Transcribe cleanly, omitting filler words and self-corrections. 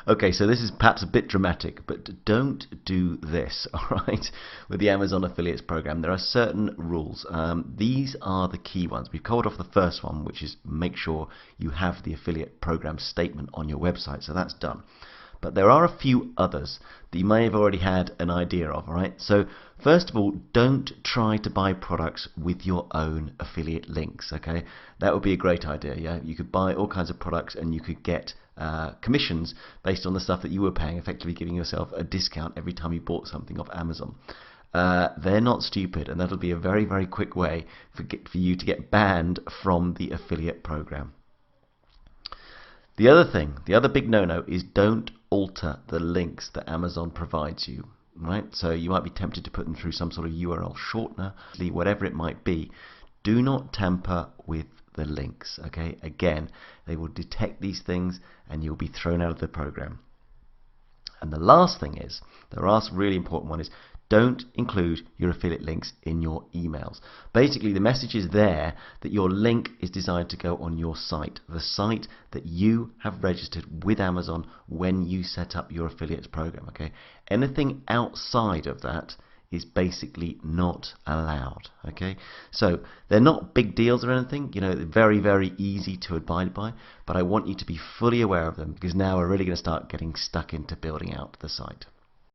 Okay, so this is perhaps a bit dramatic, but don't do this, alright? With the Amazon Affiliates program, there are certain rules. These are the key ones. We've covered off the first one, which is make sure you have the affiliate program statement on your website, so that's done. But there are a few others that you may have already had an idea of, alright? So first of all, don't try to buy products with your own affiliate links, okay? That would be a great idea, yeah? You could buy all kinds of products and you could get commissions based on the stuff that you were paying, effectively giving yourself a discount every time you bought something off Amazon. They're not stupid, and that'll be a very, very quick way for you to get banned from the affiliate program. The other thing, the other big no-no is don't alter the links that Amazon provides you. Right? So you might be tempted to put them through some sort of URL shortener, whatever it might be. Do not tamper with the links. Okay? Again, they will detect these things and you'll be thrown out of the program. And the last thing is, the last really important one is, don't include your affiliate links in your emails. Basically, the message is there that your link is designed to go on your site, the site that you have registered with Amazon when you set up your affiliates program. Okay, anything outside of that is basically not allowed. Okay, so they're not big deals or anything. You know, they're very, very easy to abide by. But I want you to be fully aware of them, because now we're really going to start getting stuck into building out the site.